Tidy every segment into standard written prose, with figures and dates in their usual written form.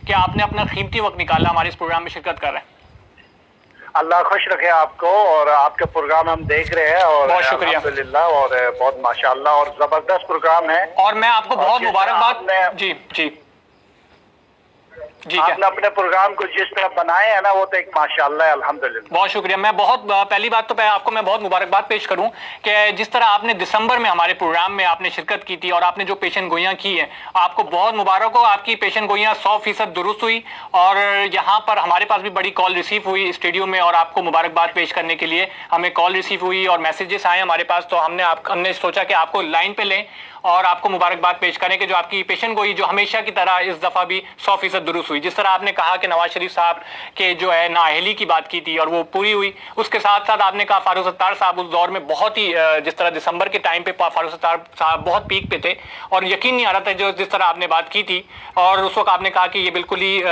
कि आपने अपना कीमती वक्त निकाला, हमारे इस प्रोग्राम में शिरकत कर रहे हैं। अल्लाह खुश रखे आपको, और आपके प्रोग्राम हम देख रहे हैं और बहुत शुक्रिया अल्हम्दुलिल्लाह, और बहुत माशाअल्लाह, और जबरदस्त प्रोग्राम है। और मैं आपको बहुत मुबारकबाद। जी जी जी, आपने अपने प्रोग्राम को जिस तरह बनाए है ना, वो तो एक माशाअल्लाह है, अल्हम्दुलिल्लाह। बहुत शुक्रिया। मैं बहुत पहली बात तो आपको मैं बहुत मुबारकबाद पेश करूं कि जिस तरह आपने दिसंबर में हमारे प्रोग्राम में आपने शिरकत की थी और आपने जो पेशन गोइयां की हैं, आपको बहुत मुबारक हो। आपकी पेशन गोइयां 100% दुरुस्त हुई और यहाँ पर हमारे पास भी बड़ी कॉल रिसीव हुई स्टूडियो में, और आपको मुबारकबाद पेश करने के लिए हमें कॉल रिसीव हुई और मैसेजेस आए हमारे पास। तो हमने सोचा कि आपको लाइन पे लें और आपको मुबारकबाद पेश करें कि जो आपकी पेशन गोई जो हमेशा की तरह इस दफ़ा भी 100% दुरुस्त हुई। जिस तरह आपने कहा कि नवाज शरीफ साहब के जो है नाअहली की बात की थी और वो पूरी हुई, उसके साथ साथ आपने कहा फारूक सत्तार साहब उस दौर में बहुत ही, जिस तरह दिसंबर के टाइम पे फारूक सत्तार साहब बहुत पीक पे थे और यकीन नहीं आ रहा था जो जिस तरह आपने बात की थी, और उस वक्त आपने कहा कि ये बिल्कुल ही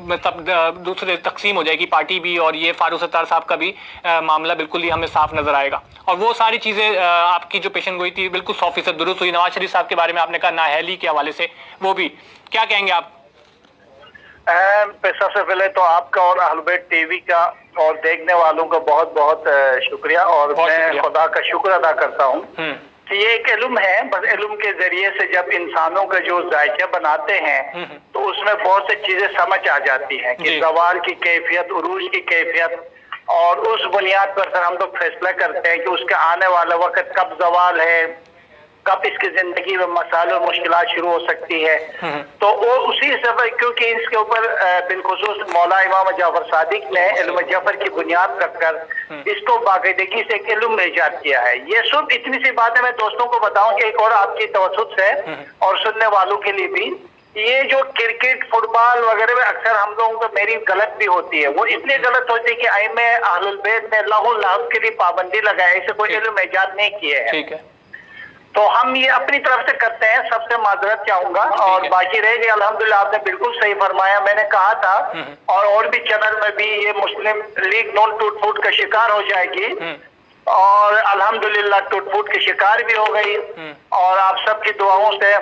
मतलब दूसरे तकसीम हो जाएगी पार्टी भी, और ये फारूक सत्तार साहब का भी मामला बिल्कुल ही हमें साफ नजर आएगा। और वो सारी चीज़ें आपकी जो पेशन गोई थी बिल्कुल 100% दुरुस्त हुई। नवाज शरीफ साहब के बारे में आपने कहा नाअहली के हवाले से, वो भी क्या कहेंगे आप? सबसे पहले तो आपका और अहल बैत टीवी का और देखने वालों का बहुत बहुत शुक्रिया, और मैं खुदा का शुक्र अदा करता हूँ कि ये एक इल्म है। बस इल्म के जरिए से जब इंसानों का जो जायका बनाते हैं तो उसमें बहुत सी चीजें समझ आ जाती हैं कि ज़वाल की कैफियत, उरूज की कैफियत, और उस बुनियाद पर सर हम लोग फैसला करते हैं कि उसका आने वाला वक्त कब ज़वाल है, कब इसकी जिंदगी में मसाले और मुश्किलात शुरू हो सकती है। तो वो उसी सबब, क्योंकि इसके ऊपर बिलखुसूस मौला इमाम जाफर सादिक ने इल्म जफर की बुनियाद रखकर इसको बाकायदगी से एक इल्म ईजाद किया है। ये सिर्फ इतनी सी बात है, मैं दोस्तों को बताऊं कि एक और आपकी तवज्जुह से और सुनने वालों के लिए भी, ये जो क्रिकेट फुटबॉल वगैरह में अक्सर हम लोगों को मेरी गलत भी होती है, वो इसलिए गलत होती है कि आइम्मे अहलुल बैत ने लहू लहब के लिए पाबंदी लगाई, ऐसे कोई इल्म ईजाद नहीं किए है। ठीक है, तो हम ये अपनी तरफ से करते हैं, सबसे माजरत चाहूंगा। और बाकी रह गई, अल्हम्दुलिल्लाह आपने बिल्कुल सही फरमाया। मैंने कहा था और भी चैनल में भी, ये मुस्लिम लीग नॉन टूट फूट का शिकार हो जाएगी, और अल्हम्दुलिल्लाह टूट फूट के शिकार भी हो गई, और आप सबकी दुआओं से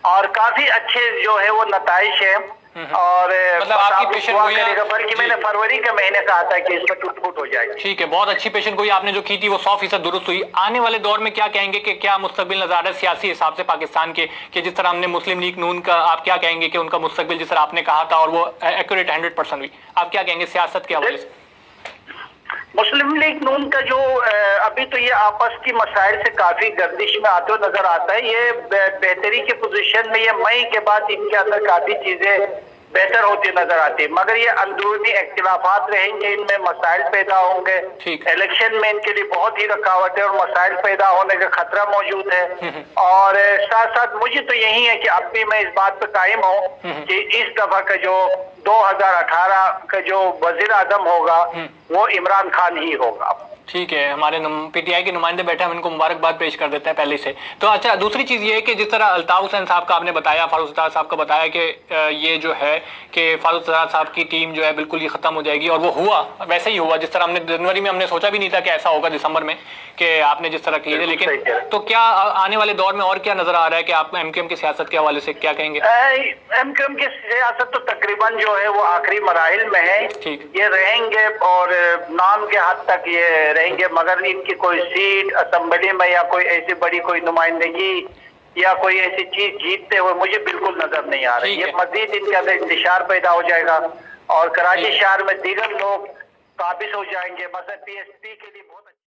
और काफी अच्छे जो है वो नताइश है। और मतलब आपकी पेशन गोइयां, बल्कि मैंने फरवरी के महीने कहा था कि इसमें टूट फूट हो जाएगी। ठीक है, बहुत अच्छी पेशन गोई आपने जो की थी वो 100% दुरुस्त हुई। आने वाले दौर में क्या कहेंगे कि क्या मुस्तकबिल नजर है सियासी हिसाब से पाकिस्तान के, कि जिस तरह हमने मुस्लिम लीग नून का, आप क्या कहेंगे कि उनका मुस्तकबिल जिस तरह आपने कहा था और वो एक्यूरेट 100% हुई, आप क्या कहेंगे सियासत के हवाले से? मुस्लिम लीग नून का जो अभी तो ये आपस की मसाइल से काफी गर्दिश में आते हुए नजर आता है। ये बेहतरी की पोजीशन में, ये मई के बाद इनके अंदर काफी चीजें बेहतर होती नजर आती है, मगर ये अंदरूनी इख्तिलाफात रहेंगे, इनमें मसाइल पैदा होंगे। इलेक्शन में इनके लिए बहुत ही रुकावटें और मसाइल पैदा होने का खतरा मौजूद है। और साथ साथ मुझे तो यही है कि अब भी मैं इस बात पर कायम हूँ कि इस दफा का जो 2018 का जो वजीर आजम होगा वो इमरान खान ही होगा। ठीक है, हमारे पीटीआई के नुमाइंदे बैठे, हम इनको मुबारकबाद पेश कर देते हैं पहले से। तो अच्छा, दूसरी चीज़ ये है कि जिस तरह अल्ताफ हुसैन साहब का आपने बताया, फारूक सत्तार साहब का बताया कि ये जो है कि फारूक सत्तार साहब की टीम जो है बिल्कुल ही ख़त्म हो जाएगी, और वो हुआ, वैसे ही हुआ जिस तरह हमने जनवरी में हमने सोचा भी नहीं था कि ऐसा होगा दिसंबर में कि आपने जिस तरह किए थे। लेकिन तो क्या आने वाले दौर में और क्या नजर आ रहा है कि आप एमकेएम की सियासत के हवाले से क्या कहेंगे? एमकेएम की सियासत तो तकरीबन जो है वो आखिरी मराहिल में है। ये रहेंगे और नाम के हद तक ये रहेंगे, मगर इनकी कोई सीट असेंबली में या कोई ऐसी बड़ी कोई नुमाइंदगी या कोई ऐसी चीज जीतते हुए मुझे बिल्कुल नजर नहीं आ रही। ये मजीद इनके अंदर इंतशार पैदा हो जाएगा और कराची शहर में दीगर लोग काबिज हो जाएंगे। मतलब पीएसपी के लिए बहुत